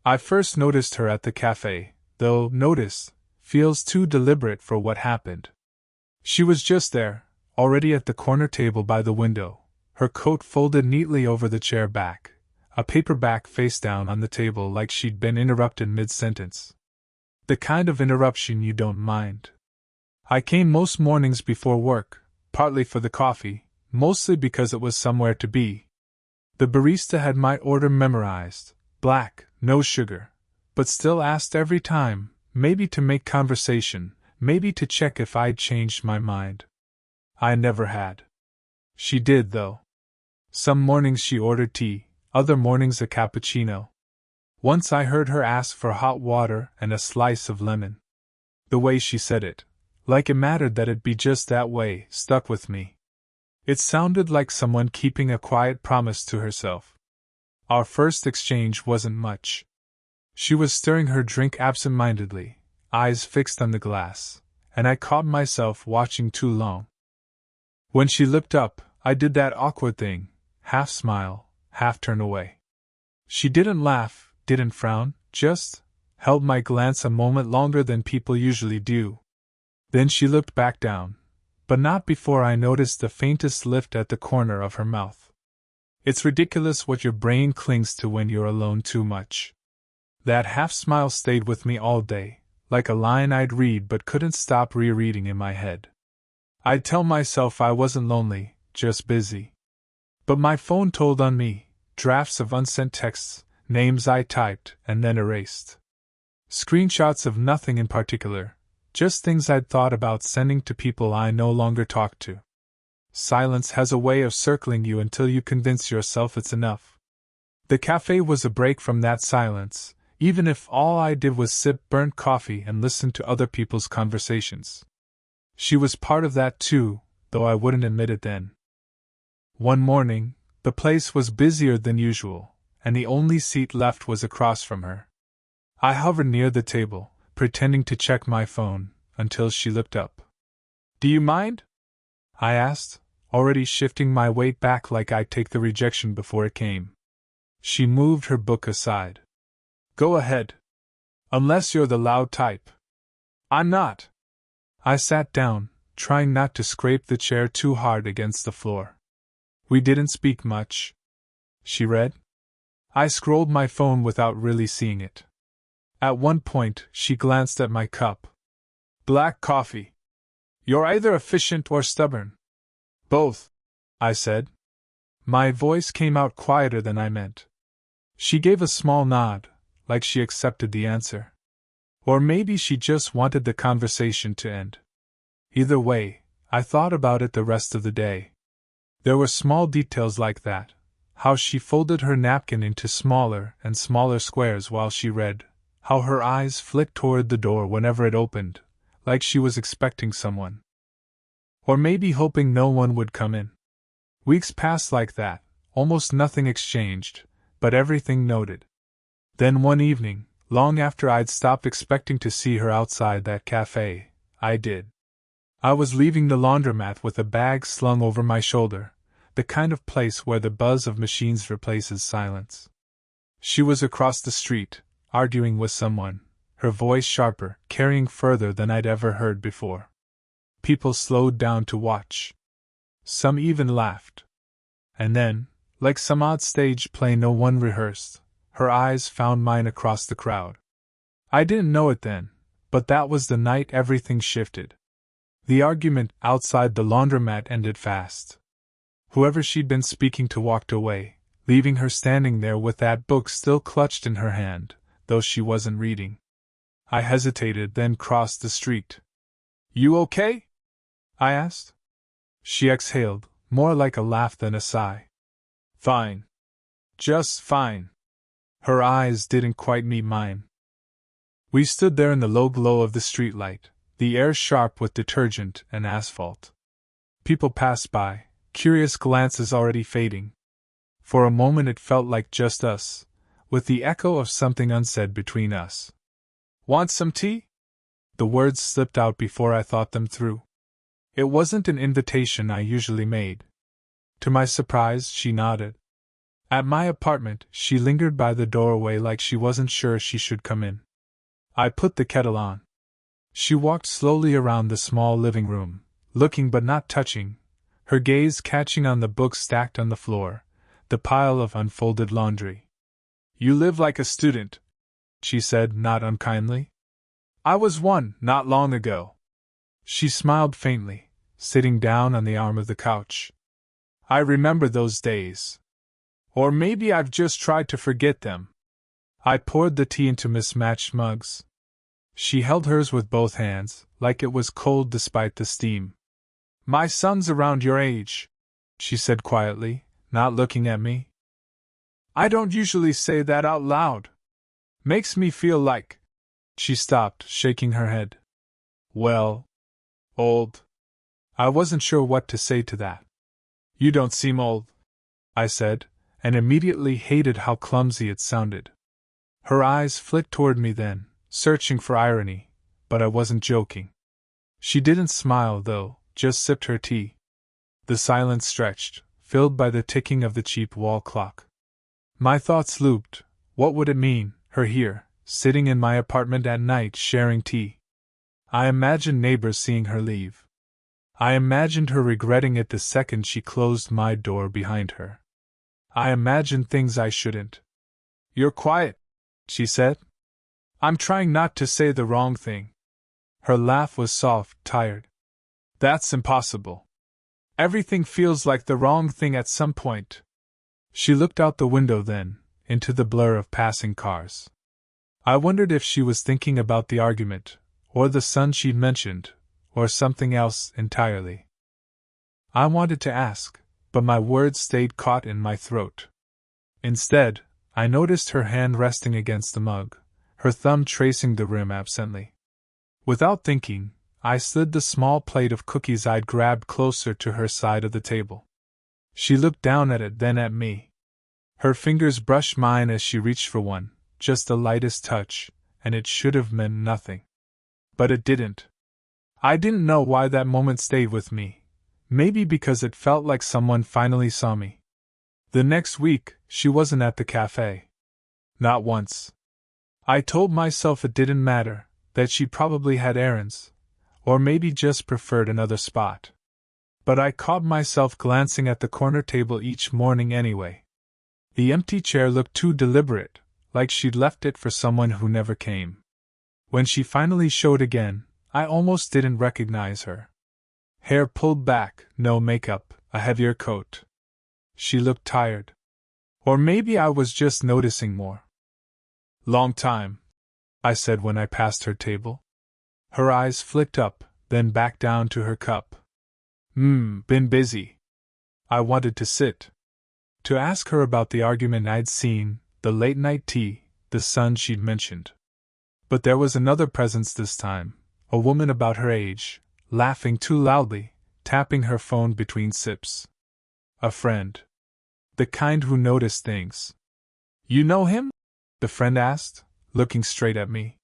I first noticed her at the cafe, though notice feels too deliberate for what happened. She was just there, already at the corner table by the window, her coat folded neatly over the chair back, a paperback face down on the table like she'd been interrupted mid-sentence. The kind of interruption you don't mind. I came most mornings before work, partly for the coffee, mostly because it was somewhere to be. The barista had my order memorized, black, no sugar, but still asked every time, maybe to make conversation, maybe to check if I'd changed my mind. I never had. She did, though. Some mornings she ordered tea, other mornings a cappuccino. Once I heard her ask for hot water and a slice of lemon. The way she said it, like it mattered that it be just that way, stuck with me. It sounded like someone keeping a quiet promise to herself. Our first exchange wasn't much. She was stirring her drink absent-mindedly, eyes fixed on the glass, and I caught myself watching too long. When she looked up, I did that awkward thing, half smile, half turn away. She didn't laugh, didn't frown, just held my glance a moment longer than people usually do. Then she looked back down, but not before I noticed the faintest lift at the corner of her mouth. It's ridiculous what your brain clings to when you're alone too much. That half-smile stayed with me all day, like a line I'd read but couldn't stop rereading in my head. I'd tell myself I wasn't lonely, just busy. But my phone told on me, drafts of unsent texts, names I typed and then erased. Screenshots of nothing in particular, just things I'd thought about sending to people I no longer talked to. Silence has a way of circling you until you convince yourself it's enough. The cafe was a break from that silence, even if all I did was sip burnt coffee and listen to other people's conversations. She was part of that too, though I wouldn't admit it then. One morning, the place was busier than usual, and the only seat left was across from her. I hovered near the table, pretending to check my phone, until she looked up. "Do you mind?" I asked, already shifting my weight back like I'd take the rejection before it came. She moved her book aside. "Go ahead. Unless you're the loud type." "I'm not." I sat down, trying not to scrape the chair too hard against the floor. "We didn't speak much." She read. I scrolled my phone without really seeing it. At one point, she glanced at my cup. "Black coffee. You're either efficient or stubborn." "Both," I said. My voice came out quieter than I meant. She gave a small nod, like she accepted the answer. Or maybe she just wanted the conversation to end. Either way, I thought about it the rest of the day. There were small details like that, how she folded her napkin into smaller and smaller squares while she read, how her eyes flicked toward the door whenever it opened, like she was expecting someone. Or maybe hoping no one would come in. Weeks passed like that, almost nothing exchanged, but everything noted. Then one evening, long after I'd stopped expecting to see her outside that cafe, I did. I was leaving the laundromat with a bag slung over my shoulder, the kind of place where the buzz of machines replaces silence. She was across the street, arguing with someone, her voice sharper, carrying further than I'd ever heard before. People slowed down to watch. Some even laughed. And then, like some odd stage play no one rehearsed, her eyes found mine across the crowd. I didn't know it then, but that was the night everything shifted. The argument outside the laundromat ended fast. Whoever she'd been speaking to walked away, leaving her standing there with that book still clutched in her hand, though she wasn't reading. I hesitated, then crossed the street. "You okay?" I asked. She exhaled, more like a laugh than a sigh. "Fine. Just fine." Her eyes didn't quite meet mine. We stood there in the low glow of the streetlight, the air sharp with detergent and asphalt. People passed by, curious glances already fading. For a moment it felt like just us, with the echo of something unsaid between us. "Want some tea?" The words slipped out before I thought them through. It wasn't an invitation I usually made. To my surprise, she nodded. At my apartment, she lingered by the doorway like she wasn't sure she should come in. I put the kettle on. She walked slowly around the small living room, looking but not touching, her gaze catching on the books stacked on the floor, the pile of unfolded laundry. "You live like a student," she said, not unkindly. "I was one, not long ago." She smiled faintly, sitting down on the arm of the couch. "I remember those days. Or maybe I've just tried to forget them." I poured the tea into mismatched mugs. She held hers with both hands, like it was cold despite the steam. "My son's around your age," she said quietly, not looking at me. "I don't usually say that out loud. Makes me feel like—" She stopped, shaking her head. "Well, old." I wasn't sure what to say to that. "You don't seem old," I said, and immediately hated how clumsy it sounded. Her eyes flicked toward me then, searching for irony, but I wasn't joking. She didn't smile, though, just sipped her tea. The silence stretched, filled by the ticking of the cheap wall clock. My thoughts looped. What would it mean, her here, sitting in my apartment at night sharing tea? I imagined neighbors seeing her leave. I imagined her regretting it the second she closed my door behind her. I imagined things I shouldn't. "You're quiet," she said. "I'm trying not to say the wrong thing." Her laugh was soft, tired. "That's impossible. Everything feels like the wrong thing at some point." She looked out the window then, into the blur of passing cars. I wondered if she was thinking about the argument, or the son she'd mentioned, or something else entirely. I wanted to ask, but my words stayed caught in my throat. Instead, I noticed her hand resting against the mug, her thumb tracing the rim absently. Without thinking, I slid the small plate of cookies I'd grabbed closer to her side of the table. She looked down at it, then at me. Her fingers brushed mine as she reached for one, just the lightest touch, and it should have meant nothing. But it didn't. I didn't know why that moment stayed with me. Maybe because it felt like someone finally saw me. The next week, she wasn't at the cafe. Not once. I told myself it didn't matter, that she probably had errands, or maybe just preferred another spot. But I caught myself glancing at the corner table each morning anyway. The empty chair looked too deliberate, like she'd left it for someone who never came. When she finally showed again, I almost didn't recognize her. Hair pulled back, no makeup, a heavier coat. She looked tired. Or maybe I was just noticing more. "Long time," I said when I passed her table. Her eyes flicked up, then back down to her cup. Been busy." I wanted to sit. To ask her about the argument I'd seen, the late-night tea, the son she'd mentioned. But there was another presence this time, a woman about her age, laughing too loudly, tapping her phone between sips. A friend. The kind who noticed things. "You know him?" the friend asked, looking straight at me.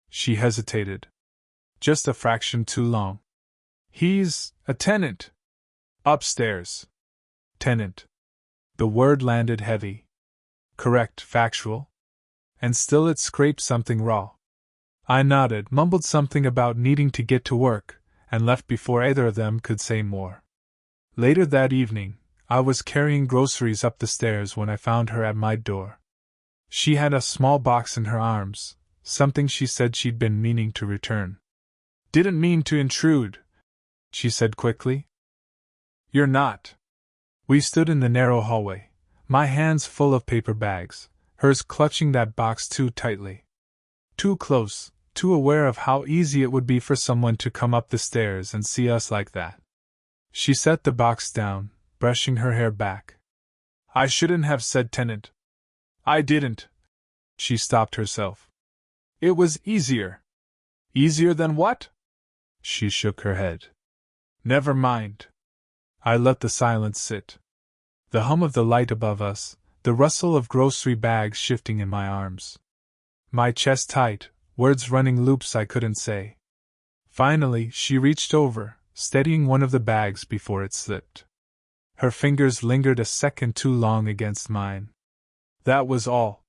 She hesitated. Just a fraction too long. "He's a tenant. Upstairs." Tenant. The word landed heavy. Correct, factual. And still it scraped something raw. I nodded, mumbled something about needing to get to work, and left before either of them could say more. Later that evening, I was carrying groceries up the stairs when I found her at my door. She had a small box in her arms, something she said she'd been meaning to return. "Didn't mean to intrude," she said quickly. "You're not." We stood in the narrow hallway, my hands full of paper bags, hers clutching that box too tightly. Too close, too aware of how easy it would be for someone to come up the stairs and see us like that. She set the box down, brushing her hair back. "I shouldn't have said tenant. I didn't." She stopped herself. "It was easier." "Easier than what?" She shook her head. "Never mind." I let the silence sit. The hum of the light above us, the rustle of grocery bags shifting in my arms. My chest tight, words running loops I couldn't say. Finally, she reached over, steadying one of the bags before it slipped. Her fingers lingered a second too long against mine. That was all.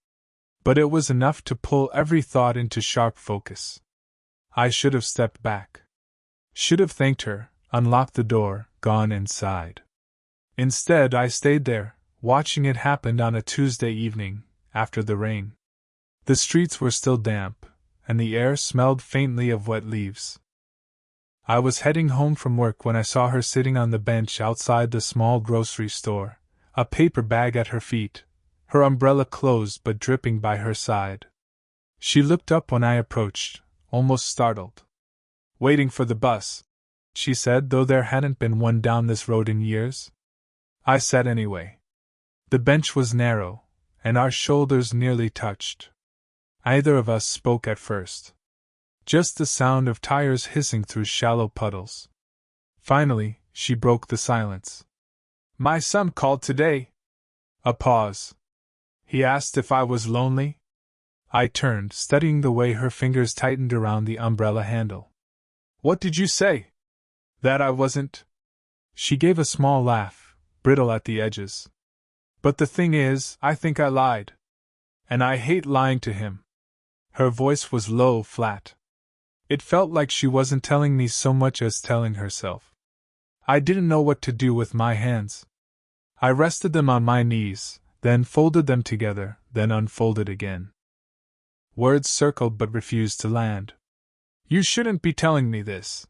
But it was enough to pull every thought into sharp focus. I should have stepped back. Should have thanked her, unlocked the door, gone inside. Instead, I stayed there, watching it happen on a Tuesday evening, after the rain. The streets were still damp, and the air smelled faintly of wet leaves. I was heading home from work when I saw her sitting on the bench outside the small grocery store, a paper bag at her feet, her umbrella closed but dripping by her side. She looked up when I approached, almost startled. "Waiting for the bus," she said, though there hadn't been one down this road in years. I sat anyway. The bench was narrow, and our shoulders nearly touched. Neither of us spoke at first. Just the sound of tires hissing through shallow puddles. Finally, she broke the silence. "My son called today." A pause. "He asked if I was lonely?" I turned, studying the way her fingers tightened around the umbrella handle. "What did you say?" "That I wasn't." She gave a small laugh, brittle at the edges. "But the thing is, I think I lied. And I hate lying to him." Her voice was low, flat. It felt like she wasn't telling me so much as telling herself. I didn't know what to do with my hands. I rested them on my knees, then folded them together, then unfolded again. Words circled but refused to land. "You shouldn't be telling me this,"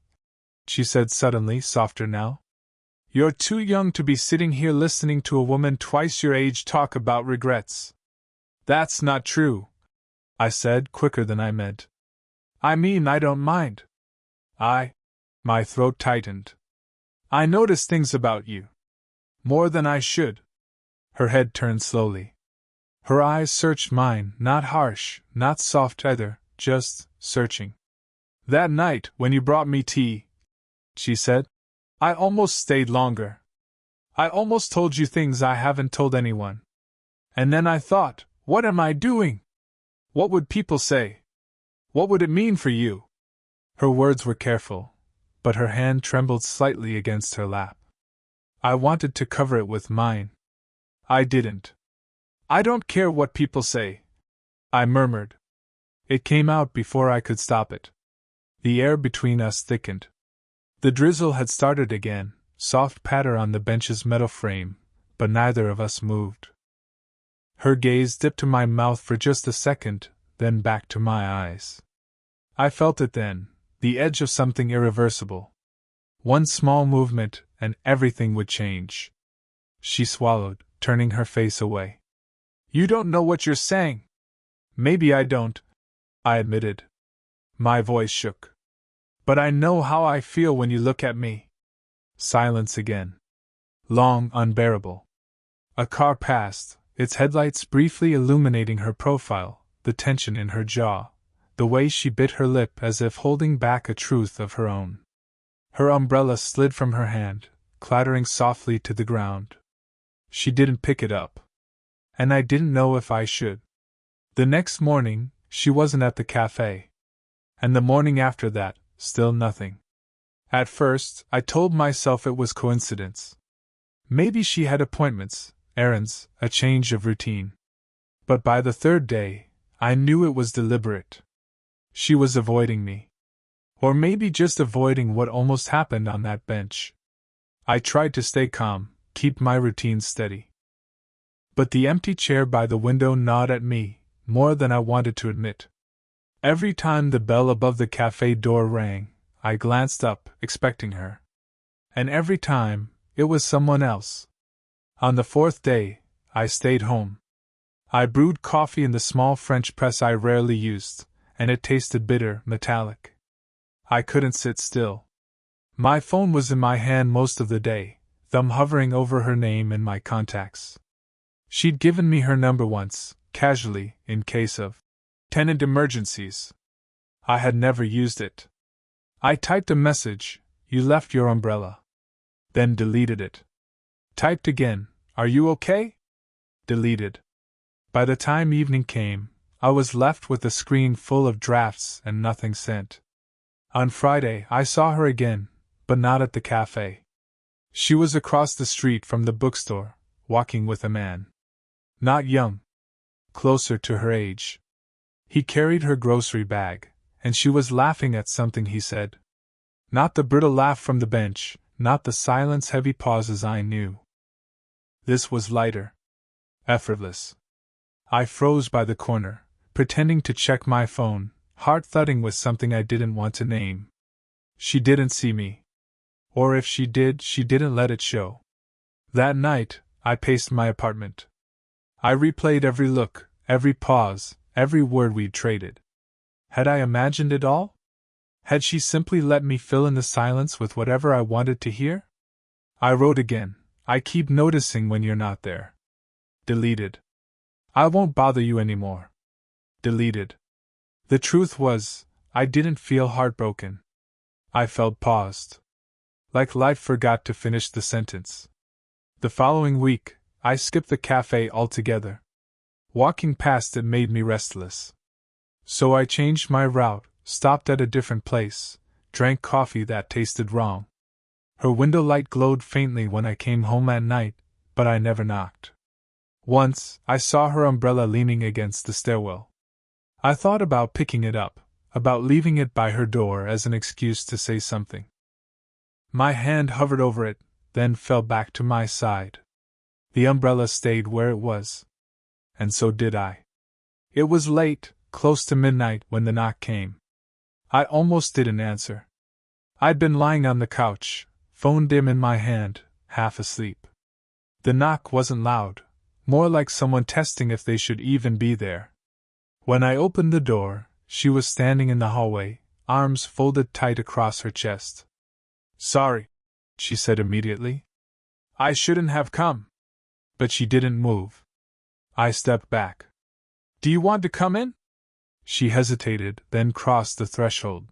she said suddenly, softer now. "You're too young to be sitting here listening to a woman twice your age talk about regrets." "That's not true," I said, quicker than I meant. "I mean, I don't mind. My throat tightened. "I notice things about you. More than I should." Her head turned slowly. Her eyes searched mine, not harsh, not soft either, just searching. "That night, when you brought me tea," she said, "I almost stayed longer. I almost told you things I haven't told anyone. And then I thought, what am I doing? What would people say? What would it mean for you?" Her words were careful, but her hand trembled slightly against her lap. I wanted to cover it with mine. I didn't. "I don't care what people say," I murmured. It came out before I could stop it. The air between us thickened. The drizzle had started again, soft patter on the bench's metal frame, but neither of us moved. Her gaze dipped to my mouth for just a second, then back to my eyes. I felt it then, the edge of something irreversible. One small movement, and everything would change. She swallowed, turning her face away. "You don't know what you're saying." "Maybe I don't," I admitted. My voice shook. "But I know how I feel when you look at me." Silence again. Long, unbearable. A car passed, its headlights briefly illuminating her profile, the tension in her jaw, the way she bit her lip as if holding back a truth of her own. Her umbrella slid from her hand, clattering softly to the ground. She didn't pick it up. And I didn't know if I should. The next morning, she wasn't at the cafe. And the morning after that, still nothing. At first, I told myself it was coincidence. Maybe she had appointments, errands, a change of routine. But by the third day, I knew it was deliberate. She was avoiding me. Or maybe just avoiding what almost happened on that bench. I tried to stay calm, keep my routine steady. But the empty chair by the window gnawed at me, more than I wanted to admit. Every time the bell above the cafe door rang, I glanced up, expecting her. And every time, it was someone else. On the fourth day, I stayed home. I brewed coffee in the small French press I rarely used, and it tasted bitter, metallic. I couldn't sit still. My phone was in my hand most of the day, thumb hovering over her name and my contacts. She'd given me her number once, casually, in case of tenant emergencies. I had never used it. I typed a message, "You left your umbrella." Then deleted it. Typed again, "Are you okay?" Deleted. By the time evening came, I was left with a screen full of drafts and nothing sent. On Friday, I saw her again, but not at the cafe. She was across the street from the bookstore, walking with a man. Not young. Closer to her age. He carried her grocery bag, and she was laughing at something he said. Not the brittle laugh from the bench, not the silence heavy pauses I knew. This was lighter. Effortless. I froze by the corner, pretending to check my phone, heart thudding with something I didn't want to name. She didn't see me. Or if she did, she didn't let it show. That night, I paced my apartment. I replayed every look, every pause, every word we'd traded. Had I imagined it all? Had she simply let me fill in the silence with whatever I wanted to hear? I wrote again, I keep noticing when you're not there. Deleted. I won't bother you anymore. Deleted. The truth was, I didn't feel heartbroken. I felt paused. Like life forgot to finish the sentence. The following week, I skipped the cafe altogether. Walking past it made me restless. So I changed my route, stopped at a different place, drank coffee that tasted wrong. Her window light glowed faintly when I came home at night, but I never knocked. Once, I saw her umbrella leaning against the stairwell. I thought about picking it up, about leaving it by her door as an excuse to say something. My hand hovered over it, then fell back to my side. The umbrella stayed where it was. And so did I. It was late, close to midnight, when the knock came. I almost didn't answer. I'd been lying on the couch, phone dim in my hand, half asleep. The knock wasn't loud, more like someone testing if they should even be there. When I opened the door, she was standing in the hallway, arms folded tight across her chest. Sorry, she said immediately. I shouldn't have come. But she didn't move. I stepped back. Do you want to come in? She hesitated, then crossed the threshold.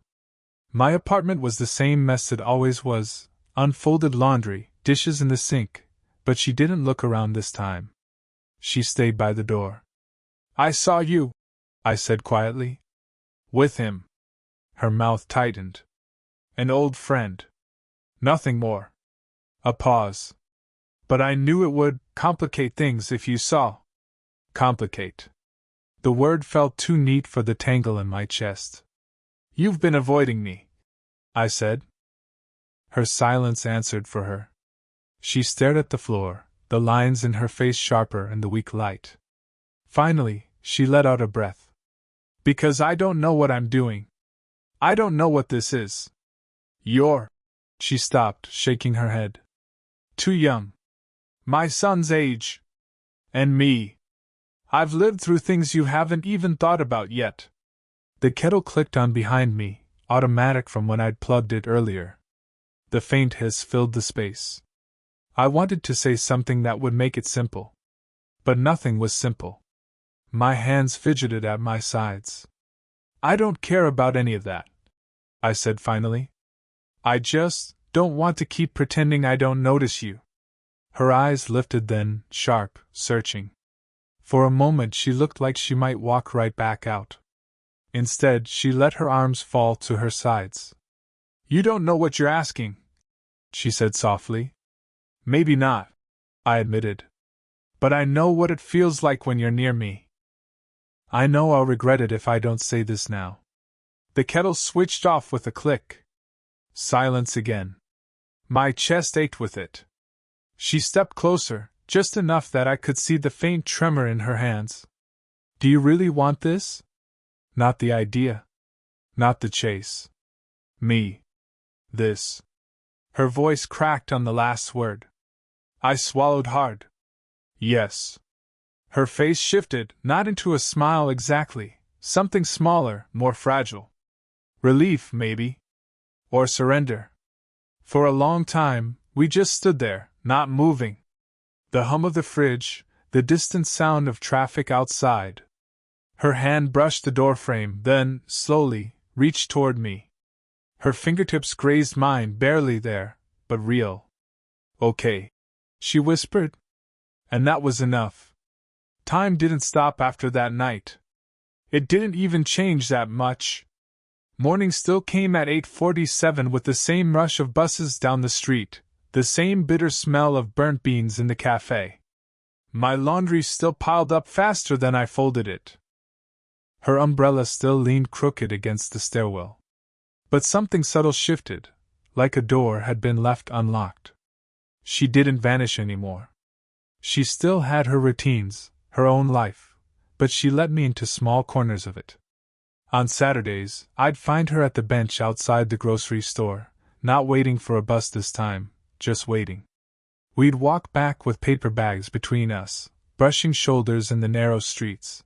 My apartment was the same mess it always was, unfolded laundry, dishes in the sink, but she didn't look around this time. She stayed by the door. I saw you, I said quietly. With him. Her mouth tightened. An old friend. Nothing more. A pause. But I knew it would complicate things if you saw. Complicate. The word felt too neat for the tangle in my chest. You've been avoiding me, I said. Her silence answered for her. She stared at the floor, the lines in her face sharper in the weak light. Finally, she let out a breath. Because I don't know what I'm doing. I don't know what this is. You're. She stopped, shaking her head. Too young. My son's age. And me. I've lived through things you haven't even thought about yet. The kettle clicked on behind me, automatic from when I'd plugged it earlier. The faint hiss filled the space. I wanted to say something that would make it simple. But nothing was simple. My hands fidgeted at my sides. I don't care about any of that, I said finally. I just don't want to keep pretending I don't notice you. Her eyes lifted then, sharp, searching. For a moment she looked like she might walk right back out. Instead, she let her arms fall to her sides. You don't know what you're asking, she said softly. Maybe not, I admitted. But I know what it feels like when you're near me. I know I'll regret it if I don't say this now. The kettle switched off with a click. Silence again. My chest ached with it. She stepped closer, just enough that I could see the faint tremor in her hands. Do you really want this? Not the idea. Not the chase. Me. This. Her voice cracked on the last word. I swallowed hard. Yes. Her face shifted, not into a smile exactly, something smaller, more fragile. Relief, maybe. Or surrender. For a long time, we just stood there, not moving. The hum of the fridge, the distant sound of traffic outside. Her hand brushed the doorframe, then, slowly, reached toward me. Her fingertips grazed mine, barely there, but real. Okay, she whispered. And that was enough. Time didn't stop after that night. It didn't even change that much. Morning still came at 8:47 with the same rush of buses down the street, The same bitter smell of burnt beans in the cafe. My laundry still piled up faster than I folded it. Her umbrella still leaned crooked against the stairwell. But something subtle shifted, like a door had been left unlocked. She didn't vanish anymore. She still had her routines, her own life, but she let me into small corners of it. On Saturdays, I'd find her at the bench outside the grocery store, not waiting for a bus this time, just waiting. We'd walk back with paper bags between us, brushing shoulders in the narrow streets.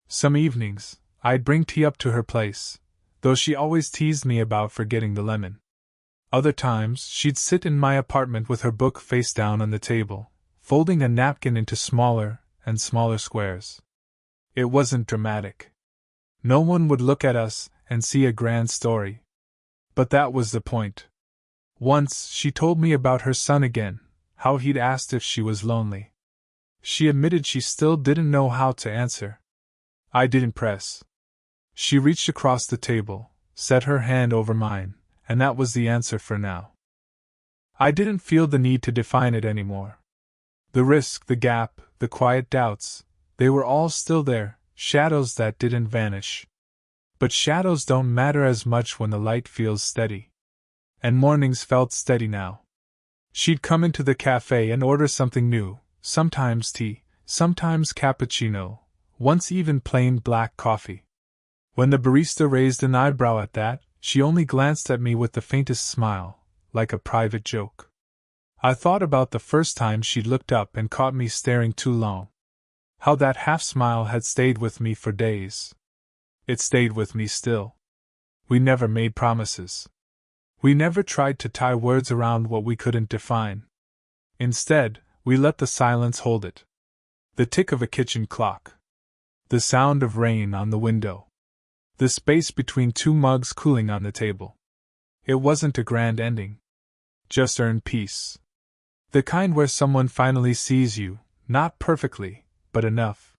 Some evenings, I'd bring tea up to her place, though she always teased me about forgetting the lemon. Other times, she'd sit in my apartment with her book face down on the table, folding a napkin into smaller and smaller squares. It wasn't dramatic. No one would look at us and see a grand story. But that was the point. Once, she told me about her son again, how he'd asked if she was lonely. She admitted she still didn't know how to answer. I didn't press. She reached across the table, set her hand over mine, and that was the answer for now. I didn't feel the need to define it anymore. The risk, the gap, the quiet doubts, they were all still there, shadows that didn't vanish. But shadows don't matter as much when the light feels steady. And mornings felt steady now. She'd come into the cafe and order something new, sometimes tea, sometimes cappuccino, once even plain black coffee. When the barista raised an eyebrow at that, she only glanced at me with the faintest smile, like a private joke. I thought about the first time she'd looked up and caught me staring too long. How that half-smile had stayed with me for days. It stayed with me still. We never made promises. We never tried to tie words around what we couldn't define. Instead, we let the silence hold it. The tick of a kitchen clock. The sound of rain on the window. The space between two mugs cooling on the table. It wasn't a grand ending. Just earned peace. The kind where someone finally sees you, not perfectly, but enough.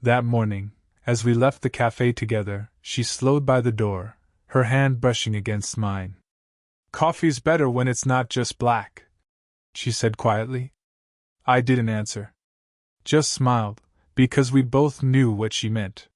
That morning, as we left the cafe together, she slowed by the door, her hand brushing against mine. "Coffee's better when it's not just black," she said quietly. I didn't answer. Just smiled, because we both knew what she meant.